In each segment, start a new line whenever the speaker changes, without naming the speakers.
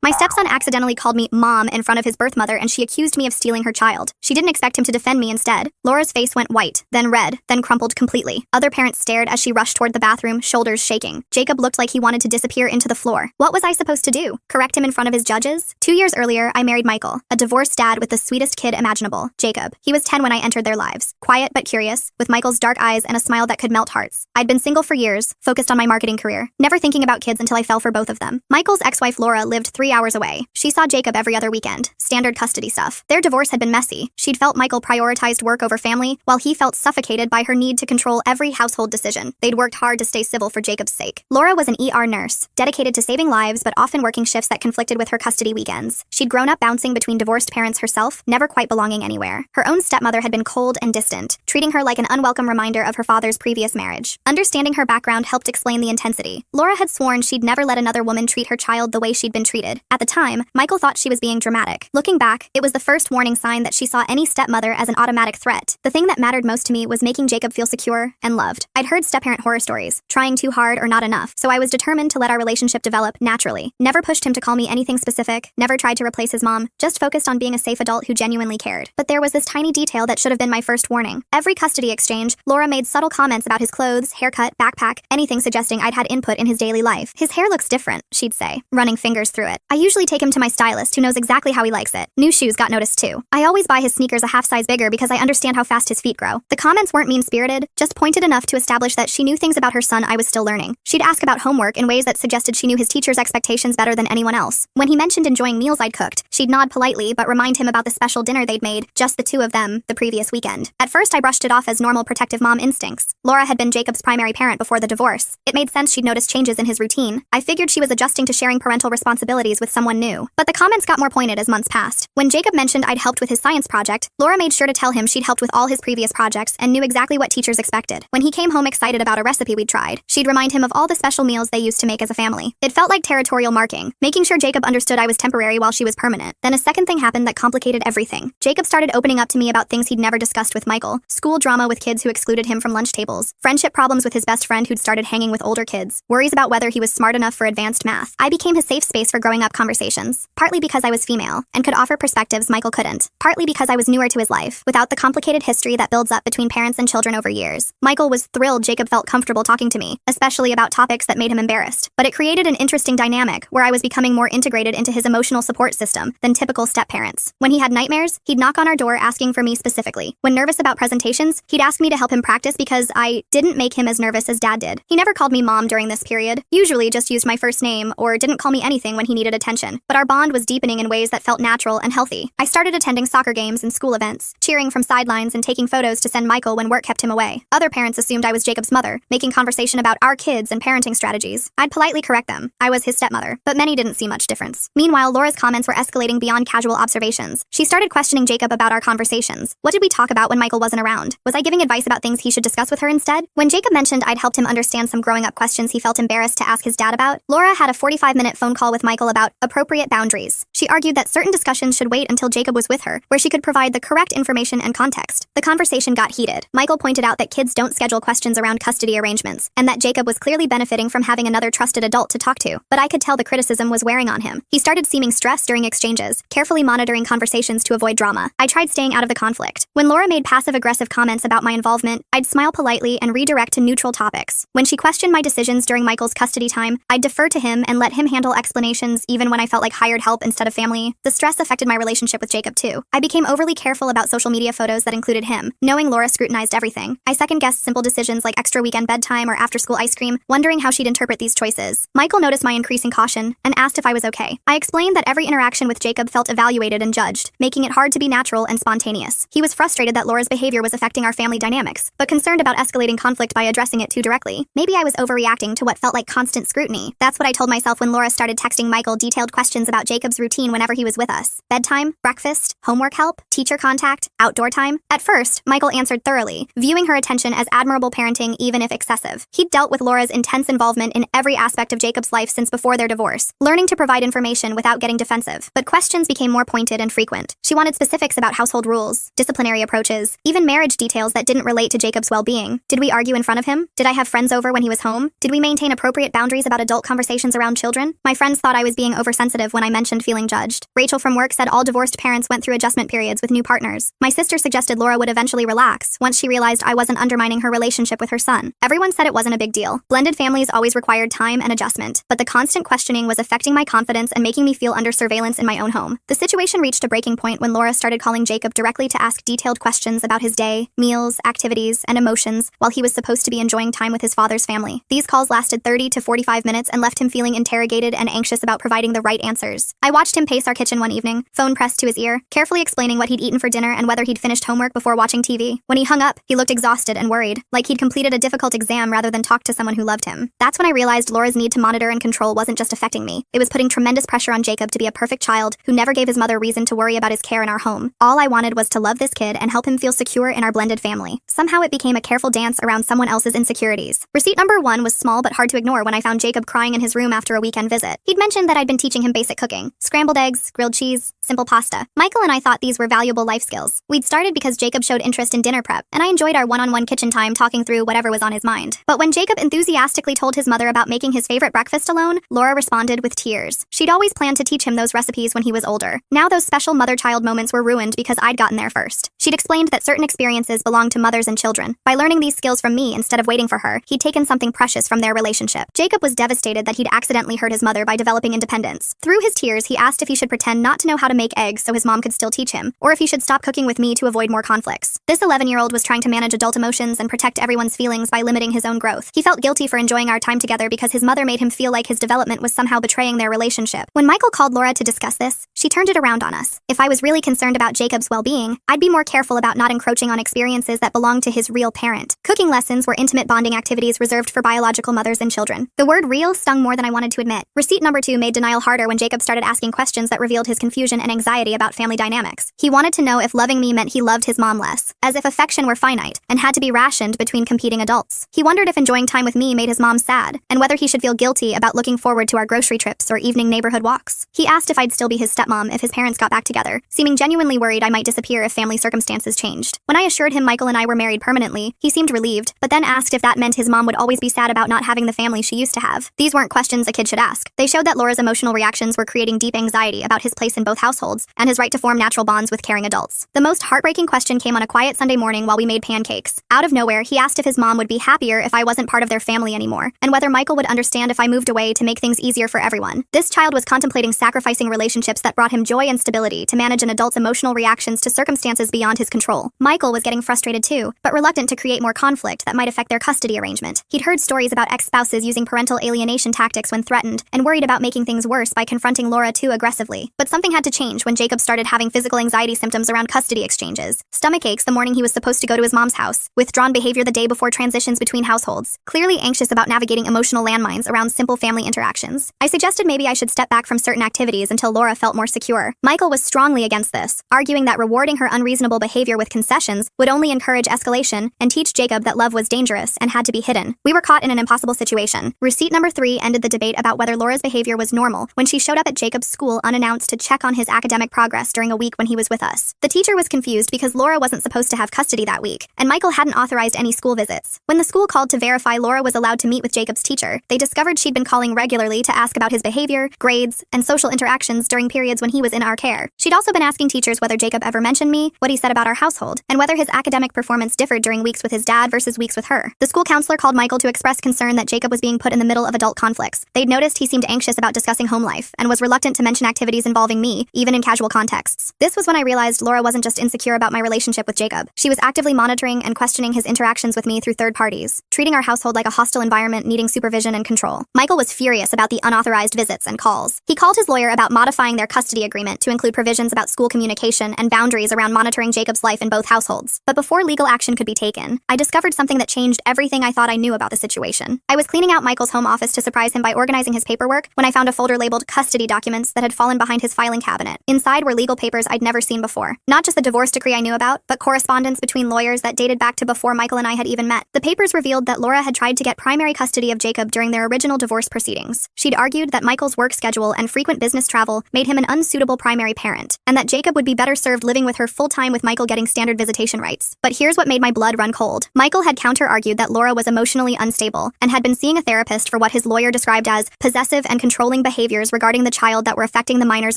My stepson accidentally called me mom in front of his birth mother and she accused me of stealing her child. She didn't expect him to defend me instead. Laura's face went white, then red, then crumpled completely. Other parents stared as she rushed toward the bathroom, shoulders shaking. Jacob looked like he wanted to disappear into the floor. What was I supposed to do? Correct him in front of his judges? 2 years earlier, I married Michael, a divorced dad with the sweetest kid imaginable, Jacob. He was 10 when I entered their lives. Quiet but curious, with Michael's dark eyes and a smile that could melt hearts. I'd been single for years, focused on my marketing career, never thinking about kids until I fell for both of them. Michael's ex-wife Laura lived 3 hours away. She saw Jacob every other weekend. Standard custody stuff. Their divorce had been messy. She'd felt Michael prioritized work over family, while he felt suffocated by her need to control every household decision. They'd worked hard to stay civil for Jacob's sake. Laura was an ER nurse, dedicated to saving lives but often working shifts that conflicted with her custody weekends. She'd grown up bouncing between divorced parents herself, never quite belonging anywhere. Her own stepmother had been cold and distant, treating her like an unwelcome reminder of her father's previous marriage. Understanding her background helped explain the intensity. Laura had sworn she'd never let another woman treat her child the way she'd been treated. At the time, Michael thought she was being dramatic. Looking back, it was the first warning sign that she saw any stepmother as an automatic threat. The thing that mattered most to me was making Jacob feel secure and loved. I'd heard step-parent horror stories, trying too hard or not enough, so I was determined to let our relationship develop naturally. Never pushed him to call me anything specific, never tried to replace his mom, just focused on being a safe adult who genuinely cared. But there was this tiny detail that should have been my first warning. Every custody exchange, Laura made subtle comments about his clothes, haircut, backpack, anything suggesting I'd had input in his daily life. His hair looks different, she'd say, running fingers through it. I usually take him to my stylist, who knows exactly how he likes it. New shoes got noticed too. I always buy his sneakers a half size bigger because I understand how fast his feet grow. The comments weren't mean-spirited, just pointed enough to establish that she knew things about her son I was still learning. She'd ask about homework in ways that suggested she knew his teacher's expectations better than anyone else. When he mentioned enjoying meals I'd cooked, she'd nod politely but remind him about the special dinner they'd made, just the two of them, the previous weekend. At first I brushed it off as normal protective mom instincts. Laura had been Jacob's primary parent before the divorce. It made sense she'd noticed changes in his routine. I figured she was adjusting to sharing parental responsibilities with someone new. But the comments got more pointed as months passed. When Jacob mentioned I'd helped with his science project, Laura made sure to tell him she'd helped with all his previous projects and knew exactly what teachers expected. When he came home excited about a recipe we'd tried, she'd remind him of all the special meals they used to make as a family. It felt like territorial marking, making sure Jacob understood I was temporary while she was permanent. Then a second thing happened that complicated everything. Jacob started opening up to me about things he'd never discussed with Michael, school drama with kids who excluded him from lunch tables, friendship problems with his best friend who'd started hanging with older kids, worries about whether he was smart enough for advanced math. I became his safe space for growing up conversations, partly because I was female and could offer perspectives Michael couldn't, partly because I was newer to his life, without the complicated history that builds up between parents and children over years. Michael was thrilled Jacob felt comfortable talking to me, especially about topics that made him embarrassed. But it created an interesting dynamic where I was becoming more integrated into his emotional support system than typical step-parents. When he had nightmares, he'd knock on our door asking for me specifically. When nervous about presentations, he'd ask me to help him practice because I didn't make him as nervous as dad did. He never called me mom during this period, usually just used my first name or didn't call me anything when he needed attention. But our bond was deepening in ways that felt natural and healthy. I started attending soccer games and school events, cheering from sidelines and taking photos to send Michael when work kept him away. Other parents assumed I was Jacob's mother, making conversation about our kids and parenting strategies. I'd politely correct them. I was his stepmother, but many didn't see much difference. Meanwhile, Laura's comments were escalating beyond casual observations. She started questioning Jacob about our conversations. What did we talk about when Michael wasn't around? Was I giving advice about things he should discuss with her instead? When Jacob mentioned I'd helped him understand some growing up questions he felt embarrassed to ask his dad about, Laura had a 45-minute phone call with Michael about appropriate boundaries. She argued that certain discussions should wait until Jacob was with her, where she could provide the correct information and context. The conversation got heated. Michael pointed out that kids don't schedule questions around custody arrangements, and that Jacob was clearly benefiting from having another trusted adult to talk to. But I could tell the criticism was wearing on him. He started seeming stressed during exchanges, carefully monitoring conversations to avoid drama. I tried staying out of the conflict. When Laura made passive-aggressive comments about my involvement, I'd smile politely and redirect to neutral topics. When she questioned my decisions during Michael's custody time, I'd defer to him and let him handle explanations even when I felt like hired help instead of family. The stress affected my relationship with Jacob too. I became overly careful about social media photos that included him, knowing Laura scrutinized everything. I second-guessed simple decisions like extra weekend bedtime or after-school ice cream, wondering how she'd interpret these choices. Michael noticed my increasing caution and asked if I was okay. I explained that every interaction with Jacob felt evaluated and judged, making it hard to be natural and spontaneous. He was frustrated that Laura's behavior was affecting our family dynamics, but concerned about escalating conflict by addressing it too directly. Maybe I was overreacting to what felt like constant scrutiny. That's what I told myself when Laura started texting Michael detailed questions about Jacob's routine whenever he was with us. Bedtime, breakfast, homework help, teacher contact, outdoor time. At first, Michael answered thoroughly, viewing her attention as admirable parenting even if excessive. He'd dealt with Laura's intense involvement in every aspect of Jacob's life since before their divorce, learning to provide information without getting defensive. But questions became more pointed and frequent. She wanted specifics about household rules, disciplinary approaches, even marriage details that didn't relate to Jacob's well-being. Did we argue in front of him? Did I have friends over when he was home? Did we maintain appropriate boundaries about adult conversations around children? My friends thought I was being being oversensitive when I mentioned feeling judged. Rachel from work said all divorced parents went through adjustment periods with new partners. My sister suggested Laura would eventually relax once she realized I wasn't undermining her relationship with her son. Everyone said it wasn't a big deal. Blended families always required time and adjustment, but the constant questioning was affecting my confidence and making me feel under surveillance in my own home. The situation reached a breaking point when Laura started calling Jacob directly to ask detailed questions about his day, meals, activities, and emotions while he was supposed to be enjoying time with his father's family. These calls lasted 30 to 45 minutes and left him feeling interrogated and anxious about providing the right answers. I watched him pace our kitchen one evening, phone pressed to his ear, carefully explaining what he'd eaten for dinner and whether he'd finished homework before watching TV. When he hung up, he looked exhausted and worried, like he'd completed a difficult exam rather than talk to someone who loved him. That's when I realized Laura's need to monitor and control wasn't just affecting me. It was putting tremendous pressure on Jacob to be a perfect child who never gave his mother reason to worry about his care in our home. All I wanted was to love this kid and help him feel secure in our blended family. Somehow it became a careful dance around someone else's insecurities. Receipt number 1 was small but hard to ignore when I found Jacob crying in his room after a weekend visit. He'd mentioned that I'd been teaching him basic cooking: scrambled eggs, grilled cheese, simple pasta. Michael and I thought these were valuable life skills. We'd started because Jacob showed interest in dinner prep, and I enjoyed our one-on-one kitchen time talking through whatever was on his mind. But when Jacob enthusiastically told his mother about making his favorite breakfast alone, Laura responded with tears. She'd always planned to teach him those recipes when he was older. Now those special mother-child moments were ruined because I'd gotten there first. She'd explained that certain experiences belong to mothers and children. By learning these skills from me instead of waiting for her, he'd taken something precious from their relationship. Jacob was devastated that he'd accidentally hurt his mother by developing independence. Through his tears, he asked if he should pretend not to know how to make eggs so his mom could still teach him, or if he should stop cooking with me to avoid more conflicts. This 11-year-old was trying to manage adult emotions and protect everyone's feelings by limiting his own growth. He felt guilty for enjoying our time together because his mother made him feel like his development was somehow betraying their relationship. When Michael called Laura to discuss this, she turned it around on us. If I was really concerned about Jacob's well-being, I'd be more careful about not encroaching on experiences that belonged to his real parent. Cooking lessons were intimate bonding activities reserved for biological mothers and children. The word real stung more than I wanted to admit. Receipt number 2 made denial harder when Jacob started asking questions that revealed his confusion and anxiety about family dynamics. He wanted to know if loving me meant he loved his mom less, as if affection were finite and had to be rationed between competing adults. He wondered if enjoying time with me made his mom sad, and whether he should feel guilty about looking forward to our grocery trips or evening neighborhood walks. He asked if I'd still be his stepmom if his parents got back together, seeming genuinely worried I might disappear if family circumstances changed. When I assured him Michael and I were married permanently, he seemed relieved, but then asked if that meant his mom would always be sad about not having the family she used to have. These weren't questions a kid should ask. They showed that Laura's emotional reactions were creating deep anxiety about his place in both households and his right to form natural bonds with caring adults. The most heartbreaking question came on a quiet Sunday morning while we made pancakes. Out of nowhere, he asked if his mom would be happier if I wasn't part of their family anymore, and whether Michael would understand if I moved away to make things easier for everyone. This child was contemplating sacrificing relationships that brought him joy and stability to manage an adult's emotional reactions to circumstances beyond his control. Michael was getting frustrated too, but reluctant to create more conflict that might affect their custody arrangement. He'd heard stories about ex-spouses using parental alienation tactics when threatened, and worried about making things worse by confronting Laura too aggressively. But something had to change when Jacob started having physical anxiety symptoms around custody exchanges. Stomach aches the morning he was supposed to go to his mom's house, withdrawn behavior the day before transitions between households, clearly anxious about navigating emotional landmines around simple family interactions. I suggested maybe I should step back from certain activities until Laura felt more secure. Michael was strongly against this, arguing that rewarding her unreasonable behavior with concessions would only encourage escalation and teach Jacob that love was dangerous and had to be hidden. We were caught in an impossible situation. Receipt number 3 ended the debate about whether Laura's behavior was normal when she showed up at Jacob's school unannounced to check on his academic progress during a week when he was with us. The teacher was confused because Laura wasn't supposed to have custody that week, and Michael hadn't authorized any school visits. When the school called to verify Laura was allowed to meet with Jacob's teacher, they discovered she'd been calling regularly to ask about his behavior, grades, and social interactions during periods when he was in our care. She'd also been asking teachers whether Jacob ever mentioned me, what he said about our household, and whether his academic performance differed during weeks with his dad versus weeks with her. The school counselor called Michael to express concern that Jacob was being put in the middle of adult conflicts. They'd noticed he seemed anxious about discussing home life and was reluctant to mention activities involving me, even in casual contexts. This was when I realized Laura wasn't just insecure about my relationship with Jacob. She was actively monitoring and questioning his interactions with me through third parties, treating our household like a hostile environment needing supervision and control. Michael was furious about the unauthorized visits and calls. He called his lawyer about modifying their custody agreement to include provisions about school communication and boundaries around monitoring Jacob's life in both households. But before legal action could be taken, I discovered something that changed everything I thought I knew about the situation. I was cleaning out Michael's home office to surprise him by organizing his paperwork when I found a folder labeled custody documents that had fallen behind his filing cabinet. Inside were legal papers I'd never seen before. Not just the divorce decree I knew about, but correspondence correspondence between lawyers that dated back to before Michael and I had even met. The papers revealed that Laura had tried to get primary custody of Jacob during their original divorce proceedings. She'd argued that Michael's work schedule and frequent business travel made him an unsuitable primary parent, and that Jacob would be better served living with her full-time with Michael getting standard visitation rights. But here's what made my blood run cold. Michael had counter-argued that Laura was emotionally unstable and had been seeing a therapist for what his lawyer described as possessive and controlling behaviors regarding the child that were affecting the minor's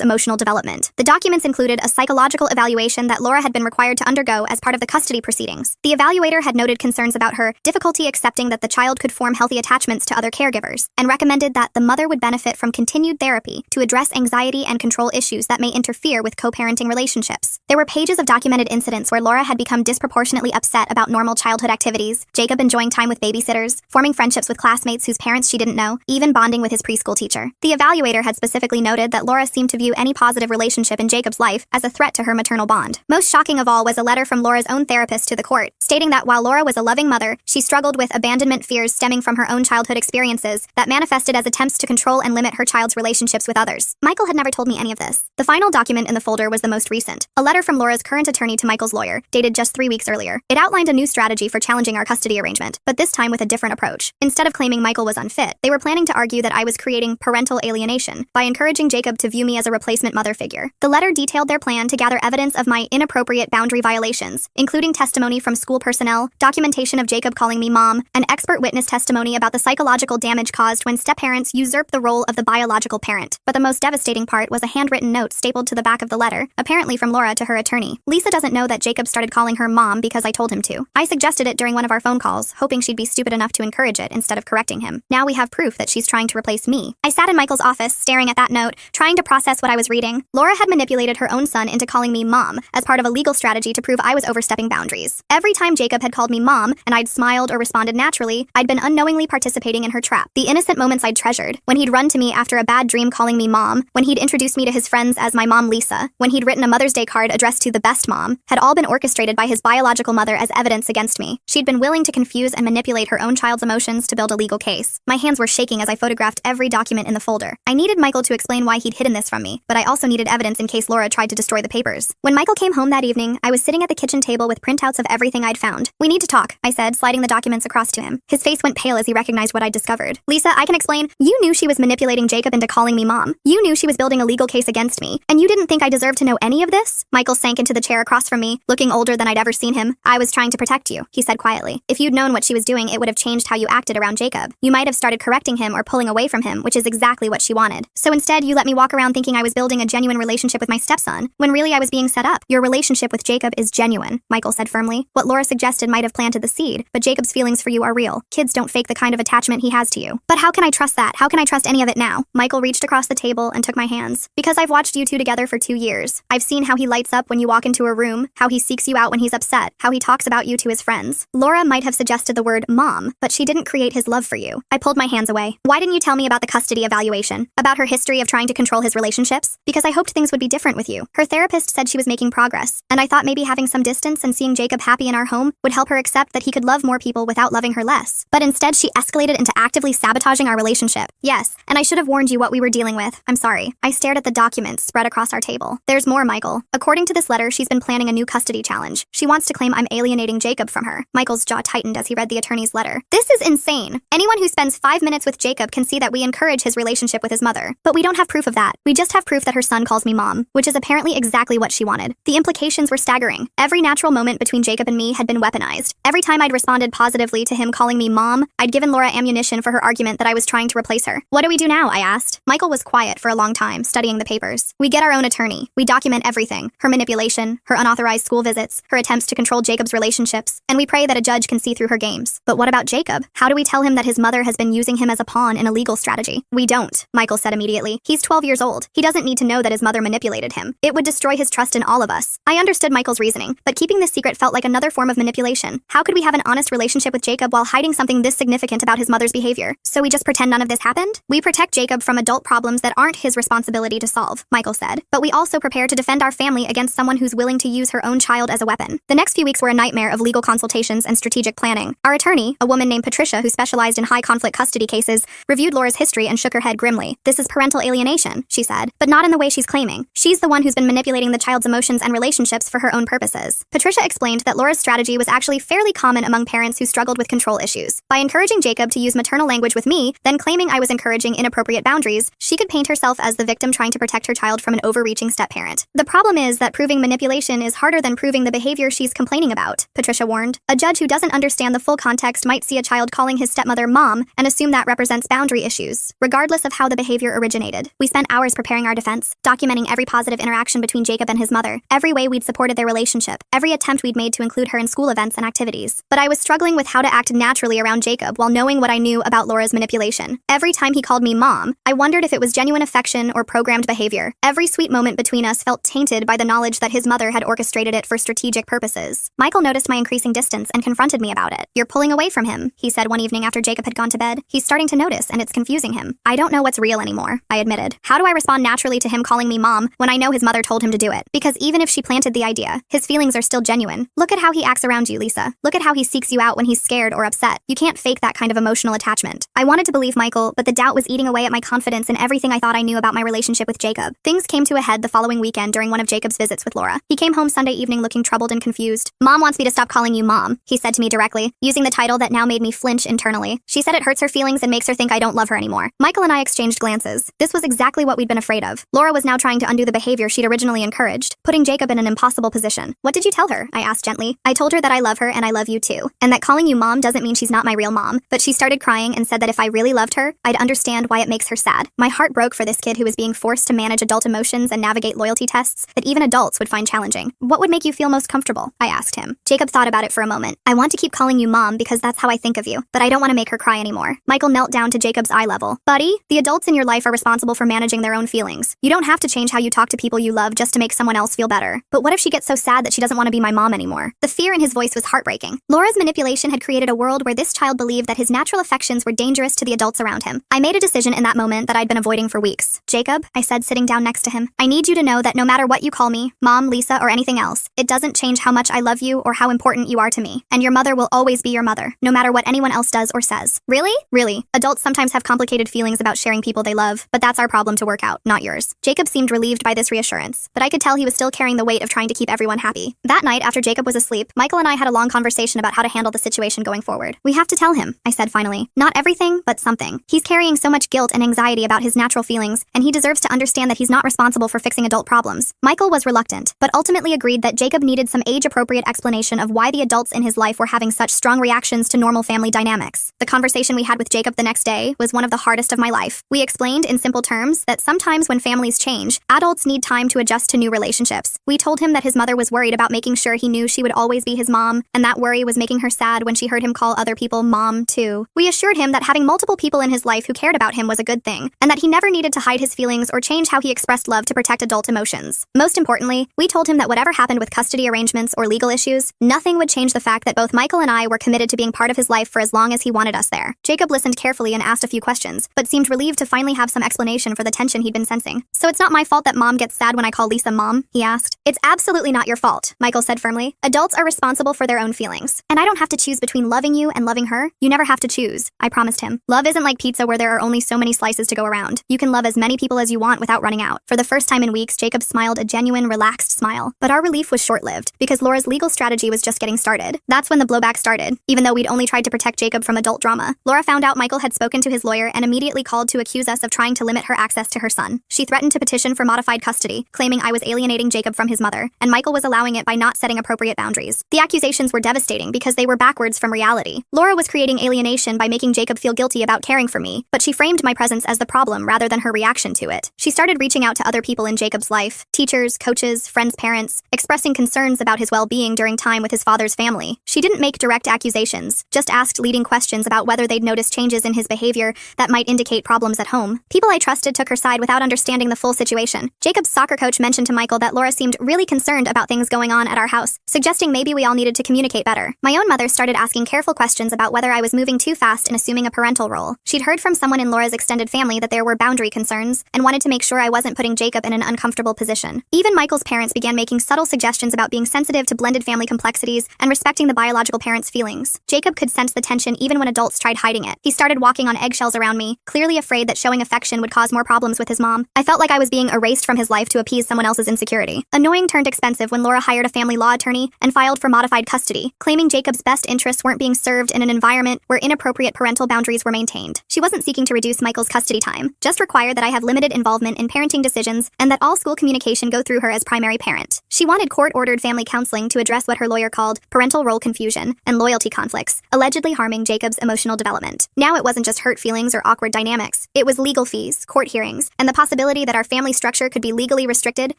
emotional development. The documents included a psychological evaluation that Laura had been required to undergo as part of the custody proceedings. The evaluator had noted concerns about her difficulty accepting that the child could form healthy attachments to other caregivers, and recommended that the mother would benefit from continued therapy to address anxiety and control issues that may interfere with co-parenting relationships. There were pages of documented incidents where Laura had become disproportionately upset about normal childhood activities, Jacob enjoying time with babysitters, forming friendships with classmates whose parents she didn't know, even bonding with his preschool teacher. The evaluator had specifically noted that Laura seemed to view any positive relationship in Jacob's life as a threat to her maternal bond. Most shocking of all was a letter from Laura's own therapist to the court, stating that while Laura was a loving mother, she struggled with abandonment fears stemming from her own childhood experiences that manifested as attempts to control and limit her child's relationships with others. Michael had never told me any of this. The final document in the folder was the most recent, a letter from Laura's current attorney to Michael's lawyer, dated just 3 weeks earlier. It outlined a new strategy for challenging our custody arrangement, but this time with a different approach. Instead of claiming Michael was unfit, they were planning to argue that I was creating parental alienation by encouraging Jacob to view me as a replacement mother figure. The letter detailed their plan to gather evidence of my inappropriate boundary violations, including testimony from school personnel, documentation of Jacob calling me mom, and expert witness testimony about the psychological damage caused when step-parents usurp the role of the biological parent. But the most devastating part was a handwritten note stapled to the back of the letter, apparently from Laura to her attorney. Lisa doesn't know that Jacob started calling her mom because I told him to. I suggested it during one of our phone calls, hoping she'd be stupid enough to encourage it instead of correcting him. Now we have proof that she's trying to replace me. I sat in Michael's office, staring at that note, trying to process what I was reading. Laura had manipulated her own son into calling me mom as part of a legal strategy to prove I was overstepping boundaries. Every time Jacob had called me mom, and I'd smiled or responded naturally, I'd been unknowingly participating in her trap. The innocent moments I'd treasured, when he'd run to me after a bad dream calling me mom, when he'd introduced me to his friends as my mom Lisa, when he'd written a Mother's Day card addressed to the best mom, had all been orchestrated by his biological mother as evidence against me. She'd been willing to confuse and manipulate her own child's emotions to build a legal case. My hands were shaking as I photographed every document in the folder. I needed Michael to explain why he'd hidden this from me, but I also needed evidence in case Laura tried to destroy the papers. When Michael came home that evening, I was sitting at the kitchen table with printouts of everything I'd found. "We need to talk," I said, sliding the documents across to him. His face went pale as he recognized what I'd discovered. "Lisa, I can explain. You knew she was manipulating Jacob into calling me mom. You knew she was building a legal case against me, and you didn't think I deserved to know any of this?" Michael sank into the chair across from me, looking older than I'd ever seen him. "I was trying to protect you," he said quietly. "If you'd known what she was doing, it would have changed how you acted around Jacob. You might have started correcting him or pulling away from him, which is exactly what she wanted. So instead, you let me walk around thinking I was building a genuine relationship with my stepson, when really I was being set up. Your relationship with Jacob is genuine," Michael said firmly. "What Laura suggested might have planted the seed, but Jacob's feelings for you are real. Kids don't fake the kind of attachment he has to you." "But how can I trust that? How can I trust any of it now?" Michael reached across the table and took my hands. "Because I've watched you two together for 2 years. I've seen how he lights up when you walk into a room, how he seeks you out when he's upset, how he talks about you to his friends. Laura might have suggested the word mom, but she didn't create his love for you." I pulled my hands away. "Why didn't you tell me about the custody evaluation? About her history of trying to control his relationships? Because I hoped things would be different with you." Her therapist said she was making progress, and I thought maybe having some distance and seeing Jacob happy in our home would help her accept that he could love more people without loving her less. But instead, she escalated into actively sabotaging our relationship. "Yes, and I should have warned you what we were dealing with. I'm sorry." I stared at the documents spread across our table. "There's more, Michael. According to this letter, she's been planning a new custody challenge. She wants to claim I'm alienating Jacob from her." Michael's jaw tightened as he read the attorney's letter. "This is insane. Anyone who spends 5 minutes with Jacob can see that we encourage his relationship with his mother. But we don't have proof of that. We just have proof that her son calls me mom, which is apparently exactly what she wanted." The implications were staggering. Every natural moment between Jacob and me had been weaponized. Every time I'd responded positively to him calling me mom, I'd given Laura ammunition for her argument that I was trying to replace her. "What do we do now?" I asked. Michael was quiet for a long time, studying the papers. "We get our own attorney. We document everything. Her manipulation, her unauthorized school visits, her attempts to control Jacob's relationships, and we pray that a judge can see through her games. But what about Jacob? How do we tell him that his mother has been using him as a pawn in a legal strategy?" "We don't," Michael said immediately. "He's 12 years old. He doesn't need to know that his mother manipulated him. It would destroy his trust in all of us." I understood Michael's reasoning, but keeping this secret felt like another form of manipulation. How could we have an honest relationship with Jacob while hiding something this significant about his mother's behavior? "So we just pretend none of this happened? We protect Jacob from adult problems that aren't his responsibility to solve," Michael said. "But we also prepare to defend our family against someone who's willing to use her own child as a weapon." The next few weeks were a nightmare of legal consultations and strategic planning. Our attorney, a woman named Patricia who specialized in high-conflict custody cases, reviewed Laura's history and shook her head grimly. "This is parental alienation," she said, "but not in the way she's claiming. She's the one who's been manipulating the child's emotions and relationships for her own purposes. is. Patricia explained that Laura's strategy was actually fairly common among parents who struggled with control issues. By encouraging Jacob to use maternal language with me, then claiming I was encouraging inappropriate boundaries, she could paint herself as the victim trying to protect her child from an overreaching step-parent. The problem is that proving manipulation is harder than proving the behavior she's complaining about, Patricia warned. A judge who doesn't understand the full context might see a child calling his stepmother mom and assume that represents boundary issues, regardless of how the behavior originated. We spent hours preparing our defense, documenting every positive interaction between Jacob and his mother, every way we'd supported their relationship, every attempt we'd made to include her in school events and activities. But I was struggling with how to act naturally around Jacob while knowing what I knew about Laura's manipulation. Every time he called me mom, I wondered if it was genuine affection or programmed behavior. Every sweet moment between us felt tainted by the knowledge that his mother had orchestrated it for strategic purposes. Michael noticed my increasing distance and confronted me about it. "You're pulling away from him," he said one evening after Jacob had gone to bed. "He's starting to notice, and it's confusing him." "I don't know what's real anymore," I admitted. "How do I respond naturally to him calling me mom when I know his mother told him to do it? Because even if she planted the idea, his feelings are still genuine. Look at how he acts around you, Lisa. Look at how he seeks you out when he's scared or upset. You can't fake that kind of emotional attachment." I wanted to believe Michael, but the doubt was eating away at my confidence in everything I thought I knew about my relationship with Jacob. Things came to a head the following weekend during one of Jacob's visits with Laura. He came home Sunday evening looking troubled and confused. "Mom wants me to stop calling you mom," he said to me directly, using the title that now made me flinch internally. "She said it hurts her feelings and makes her think I don't love her anymore." Michael and I exchanged glances. This was exactly what we'd been afraid of. Laura was now trying to undo the behavior she'd originally encouraged, putting Jacob in an impossible position. "What did you tell her?" I asked gently. "I told her that I love her and I love you too, and that calling you mom doesn't mean she's not my real mom." But she started crying and said that if I really loved her, I'd understand why it makes her sad. My heart broke for this kid who was being forced to manage adult emotions and navigate loyalty tests that even adults would find challenging. "What would make you feel most comfortable?" I asked him. Jacob thought about it for a moment. "I want to keep calling you mom because that's how I think of you, but I don't want to make her cry anymore." Michael knelt down to Jacob's eye level. "Buddy, the adults in your life are responsible for managing their own feelings. You don't have to change how you talk to people you love just to make someone else feel better." "But what if she gets so sad that she doesn't want to be my mom anymore?" The fear in his voice was heartbreaking. Laura's manipulation had created a world where this child believed that his natural affections were dangerous to the adults around him. I made a decision in that moment that I'd been avoiding for weeks. "Jacob," I said, sitting down next to him, "I need you to know that no matter what you call me, Mom, Lisa, or anything else, it doesn't change how much I love you or how important you are to me. And your mother will always be your mother, no matter what anyone else does or says." "Really?" "Really. Adults sometimes have complicated feelings about sharing people they love, but that's our problem to work out, not yours." Jacob seemed relieved by this reassurance, but I could tell he was still carrying the weight of trying to keep everyone happy. That night, after Jacob was asleep, Michael and I had a long conversation about how to handle the situation going forward. "We have to tell him," I said finally. "Not everything, but something. He's carrying so much guilt and anxiety about his natural feelings, and he deserves to understand that he's not responsible for fixing adult problems." Michael was reluctant, but ultimately agreed that Jacob needed some age-appropriate explanation of why the adults in his life were having such strong reactions to normal family dynamics. The conversation we had with Jacob the next day was one of the hardest of my life. We explained in simple terms that sometimes when families change, adults need time to adjust to new relationships. We told him that his mother was worried about making sure he knew she would always be his mom, and that worry was making her sad when she heard him call other people mom too. We assured him that having multiple people in his life who cared about him was a good thing, and that he never needed to hide his feelings or change how he expressed love to protect adult emotions. Most importantly, we told him that whatever happened with custody arrangements or legal issues, nothing would change the fact that both Michael and I were committed to being part of his life for as long as he wanted us there. Jacob listened carefully and asked a few questions, but seemed relieved to finally have some explanation for the tension he'd been sensing. "So it's not my fault that Mom gets sad when I call Lisa mom?" he asked. "It's absolutely not your fault," Michael said firmly. "Adults are responsible for their own feelings. And I don't have to choose between loving you and loving her. You never have to choose," I promised him. "Love isn't like pizza where there are only so many slices to go around. You can love as many people as you want without running out." For the first time in weeks, Jacob smiled a genuine, relaxed smile. But our relief was short-lived, because Laura's legal strategy was just getting started. That's when the blowback started. Even though we'd only tried to protect Jacob from adult drama, Laura found out Michael had spoken to his lawyer and immediately called to accuse us of trying to limit her access to her son. She threatened to petition for modified custody, claiming I was alienating Jacob from his mother, and Michael was allowing it by not setting appropriate boundaries. The accusations were devastating because they were backwards from reality. Laura was creating alienation by making Jacob feel guilty about caring for me, but she framed my presence as the problem rather than her reaction to it. She started reaching out to other people in Jacob's life, teachers, coaches, friends' parents, expressing concerns about his well-being during time with his father's family. She didn't make direct accusations, just asked leading questions about whether they'd noticed changes in his behavior that might indicate problems at home. People I trusted took her side without understanding the full situation. Jacob's soccer coach mentioned to Michael that Laura seemed really concerned about things going on at our house, suggesting maybe we all needed to communicate better. My own mother started asking careful questions about whether I was moving too fast in assuming a parental role. She'd heard from someone in Laura's extended family that there were boundary concerns and wanted to make sure I wasn't putting Jacob in an uncomfortable position. Even Michael's parents began making subtle suggestions about being sensitive to blended family complexities and respecting the biological parents' feelings. Jacob could sense the tension even when adults tried hiding it. He started walking on eggshells around me, clearly afraid that showing affection would cause more problems with his mom. I felt like I was being erased from his life to appease someone else's insecurity. Annoying turned expensive when Laura hired a family law attorney and filed for modified custody, claiming Jacob's best interests weren't being served in an environment where inappropriate parental boundaries were maintained. She wasn't seeking to reduce Michael's custody time, just required that I have limited involvement in parenting decisions and that all school communication go through her as primary parent. She wanted court-ordered family counseling to address what her lawyer called parental role confusion and loyalty conflicts, allegedly harming Jacob's emotional development. Now it wasn't just hurt feelings or awkward dynamics. It was legal fees, court hearings, and the possibility that our family structure could be legally restricted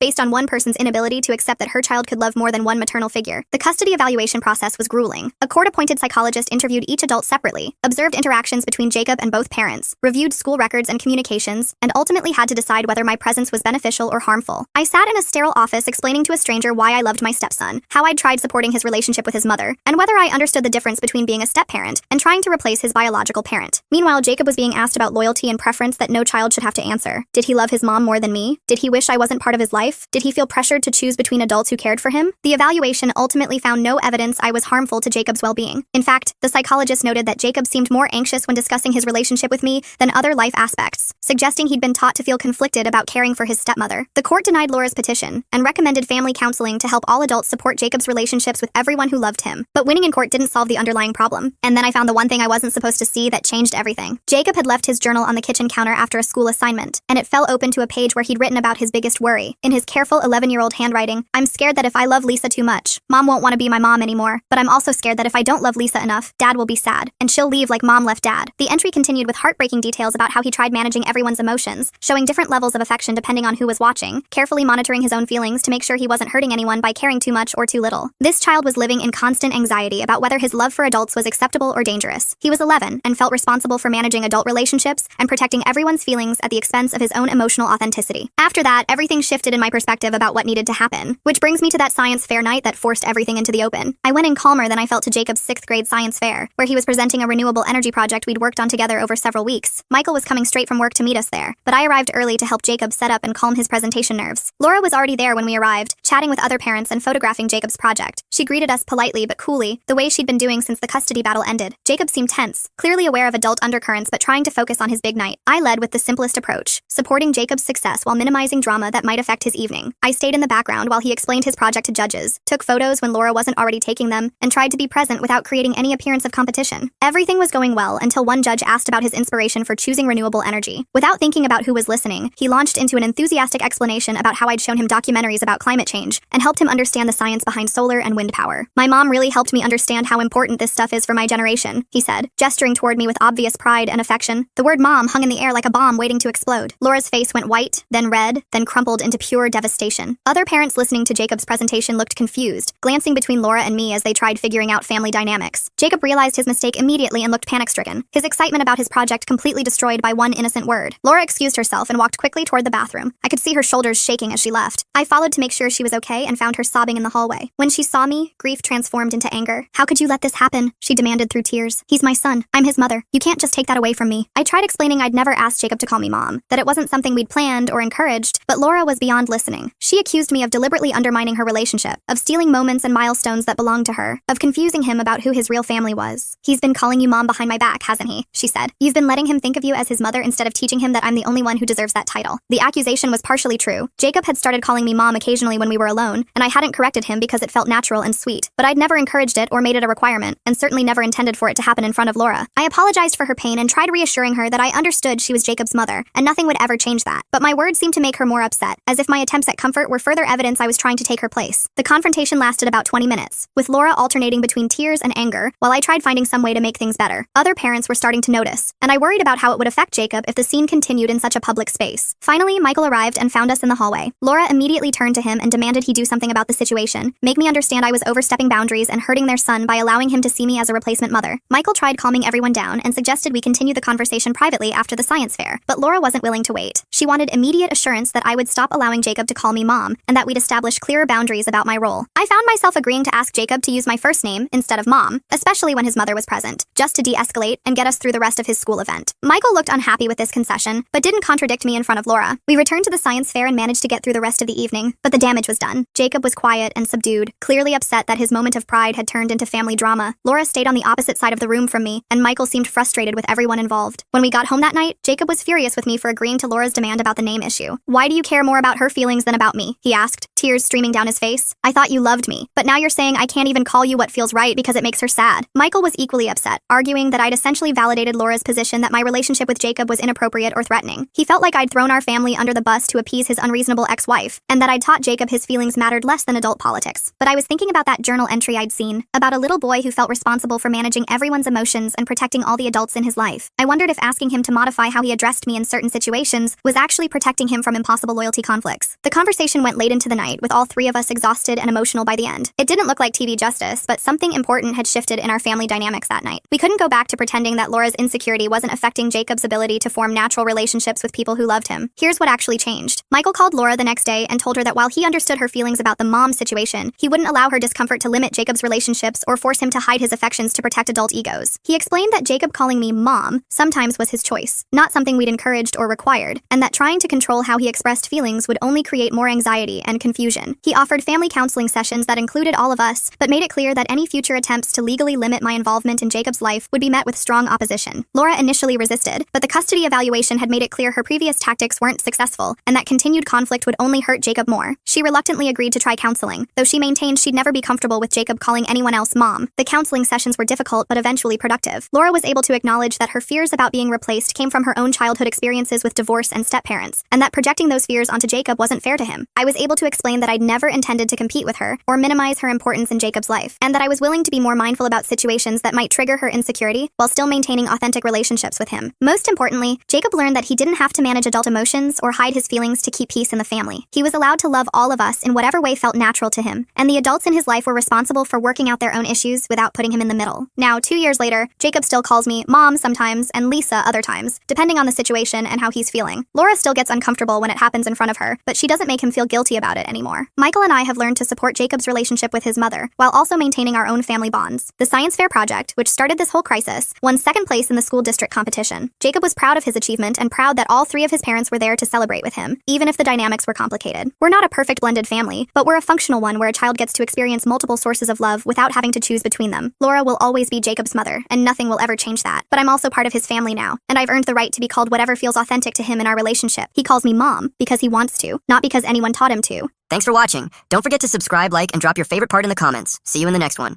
based on one person's inability to accept that her child could love more than one maternal figure. The custody evaluation process was grueling. A court-appointed psychologist interviewed each adult separately, observed interactions between Jacob and both parents, reviewed school records and communications, and ultimately had to decide whether my presence was beneficial or harmful. I sat in a sterile office explaining to a stranger why I loved my stepson, how I'd tried supporting his relationship with his mother, and whether I understood the difference between being a step-parent and trying to replace his biological parent. Meanwhile, Jacob was being asked about loyalty and preference that no child should have to answer. Did he love his mom more than me? Did he wish I wasn't part of his life? Did he feel pressured to choose between adults who cared for him? The evaluation ultimately found no evidence I was harmful to Jacob's well-being. In fact, the psychologist noted that Jacob seemed more anxious when discussing his relationship with me than other life aspects, suggesting he'd been taught to feel conflicted about caring for his stepmother. The court denied Laura's petition and recommended family counseling to help all adults support Jacob's relationships with everyone who loved him. But winning in court didn't solve the underlying problem. And then I found the one thing I wasn't supposed to see that changed everything. Jacob had left his journal on the kitchen counter after a school assignment, and it fell open to a page where he'd written about his biggest worry. In his careful 11-year-old handwriting, "I'm scared that if I love Lisa too much, Mom won't want to be my mom anymore. But I'm also scared that if I don't love Lisa enough, Dad will be sad, and she'll leave like Mom left Dad." The entry continued with heartbreaking details about how he tried managing everyone's emotions, showing different levels of affection depending on who was watching, carefully monitoring his own feelings to make sure he wasn't hurting anyone by caring too much or too little. This child was living in constant anxiety about whether his love for adults was acceptable or dangerous. He was 11 and felt responsible for managing adult relationships and protecting everyone's feelings at the expense of his own emotional authenticity. After that, everything shifted in my perspective about what needed to happen, which brings me to that science fair night that forced everything into the open. I went in calmer than I felt to Jacob's 6th grade science fair, where he was presenting a renewable energy project we'd worked on together over several weeks. Michael was coming straight from work to meet us there, but I arrived early to help Jacob set up and calm his presentation nerves. Laura was already there when we arrived, chatting with other parents and photographing Jacob's project. She greeted us politely but coolly, the way she'd been doing since the custody battle ended. Jacob seemed tense, clearly aware of adult undercurrents but trying to focus on his big night. I led with the simplest approach, supporting Jacob's success while minimizing drama that might affect his evening. I stayed in the background while he explained his project to judges, took photos when Laura wasn't already taking them, and tried to be present without creating any appearance of competition. Everything was going well until one judge asked about his inspiration for choosing renewable energy. Without thinking about who was listening, he launched into an enthusiastic explanation about how I'd shown him documentaries about climate change and helped him understand the science behind solar and wind power. "My mom really helped me understand how important this stuff is for my generation," he said, gesturing toward me with obvious pride and affection. The word mom hung in the air like a bomb waiting to explode. Laura's face went white, then red, then crumpled into pure devastation. Other parents listening to Jacob's presentation looked confused, glancing between Laura and me as they tried figuring out family dynamics. Jacob realized his mistake immediately and looked panic-stricken, his excitement about his project completely destroyed by one innocent word. Laura excused herself and walked quickly toward the bathroom. I could see her shoulders shaking as she left. I followed to make sure she was okay and found her sobbing in the hallway. When she saw me, grief transformed into anger. "How could you let this happen?" she demanded through tears. "He's my son. I'm his mother. You can't just take that away from me." I tried explaining I'd never asked Jacob to call me mom, that it wasn't something we'd planned or encouraged, but Laura was beyond listening. She accused me of deliberately undermining her relationship, of stealing moments and milestones that belonged to her, of confusing him about who his real family was. "He's been calling you mom behind my back, hasn't he?" she said. "You've been letting him think of you as his mother instead of teaching him that I'm the only one who deserves that title." The accusation was partially true. Jacob had started calling me mom occasionally when we were alone, and I hadn't corrected him because it felt natural and sweet, but I'd never encouraged it or made it a requirement, and certainly never intended for it to happen in front of Laura. I apologized for her pain and tried reassuring her that I understood she was Jacob's mother, and nothing would ever change that. But my words seemed to make her more upset, as if my attempts at comfort were further evidence I was trying to take her place. The confrontation lasted about 20 minutes, with Laura alternating between tears and anger, while I tried finding some way to make things better. Other parents were starting to notice, and I worried about how it would affect Jacob if the scene continued in such a public space. Finally, Michael arrived and found us in the hallway. Laura immediately turned to him and demanded he do something about the situation, make me understand I was overstepping boundaries and hurting their son by allowing him to see me as a replacement mother. Michael tried calming everyone down and suggested we continue the conversation privately after the science fair, but Laura wasn't willing to wait. She wanted immediate assurance that I would stop allowing Jacob to call me mom, and that we'd establish clearer boundaries about my role. I found myself agreeing to ask Jacob to use my first name instead of mom, especially when his mother was present, just to de-escalate and get us through the rest of his school event. Michael looked unhappy with this concession, but didn't contradict me in front of Laura. We returned to the science fair and managed to get through the rest of the evening, but the damage was done. Jacob was quiet and subdued, clearly upset that his moment of pride had turned into family drama. Laura stayed on the opposite side of the room from me, and Michael seemed frustrated with everyone involved. When we got home that night, Jacob was furious with me for agreeing to Laura's demand about the name issue. "Why do you care more about her feelings than about me?" he asked, tears streaming down his face. face. I thought you loved me, but now you're saying I can't even call you what feels right because it makes her sad. Michael was equally upset, arguing that I'd essentially validated Laura's position that my relationship with Jacob was inappropriate or threatening. He felt like I'd thrown our family under the bus to appease his unreasonable ex-wife, and that I'd taught Jacob his feelings mattered less than adult politics. But I was thinking about that journal entry I'd seen, about a little boy who felt responsible for managing everyone's emotions and protecting all the adults in his life. I wondered if asking him to modify how he addressed me in certain situations was actually protecting him from impossible loyalty conflicts. The conversation went late into the night, with all three of us exhausted and emotional by the end. It didn't look like TV justice, but something important had shifted in our family dynamics that night. We couldn't go back to pretending that Laura's insecurity wasn't affecting Jacob's ability to form natural relationships with people who loved him. Here's what actually changed. Michael called Laura the next day and told her that while he understood her feelings about the mom situation, he wouldn't allow her discomfort to limit Jacob's relationships or force him to hide his affections to protect adult egos. He explained that Jacob calling me mom sometimes was his choice, not something we'd encouraged or required, and that trying to control how he expressed feelings would only create more anxiety and confusion. He offered family counseling sessions that included all of us, but made it clear that any future attempts to legally limit my involvement in Jacob's life would be met with strong opposition. Laura initially resisted, but the custody evaluation had made it clear her previous tactics weren't successful, and that continued conflict would only hurt Jacob more. She reluctantly agreed to try counseling, though she maintained she'd never be comfortable with Jacob calling anyone else mom. The counseling sessions were difficult but eventually productive. Laura was able to acknowledge that her fears about being replaced came from her own childhood experiences with divorce and step-parents, and that projecting those fears onto Jacob wasn't fair to him. I was able to explain that I'd never intended to compete with her or minimize her importance in Jacob's life, and that I was willing to be more mindful about situations that might trigger her insecurity while still maintaining authentic relationships with him. Most importantly, Jacob learned that he didn't have to manage adult emotions or hide his feelings to keep peace in the family. He was allowed to love all of us in whatever way felt natural to him, and the adults in his life were responsible for working out their own issues without putting him in the middle. Now, 2 years later, Jacob still calls me mom sometimes and Lisa other times, depending on the situation and how he's feeling. Laura still gets uncomfortable when it happens in front of her, but she doesn't make him feel guilty about it anymore. Michael and I have learned to support Jacob's relationship with his mother, while also maintaining our own family bonds. The science fair project, which started this whole crisis, won second place in the school district competition. Jacob was proud of his achievement and proud that all three of his parents were there to celebrate with him, even if the dynamics were complicated. We're not a perfect blended family, but we're a functional one where a child gets to experience multiple sources of love without having to choose between them. Laura will always be Jacob's mother, and nothing will ever change that. But I'm also part of his family now, and I've earned the right to be called whatever feels authentic to him in our relationship. He calls me mom because he wants to, not because anyone taught him to.
Thanks for watching. Don't forget to subscribe, like, and drop your favorite part in the comments. See you in the next one.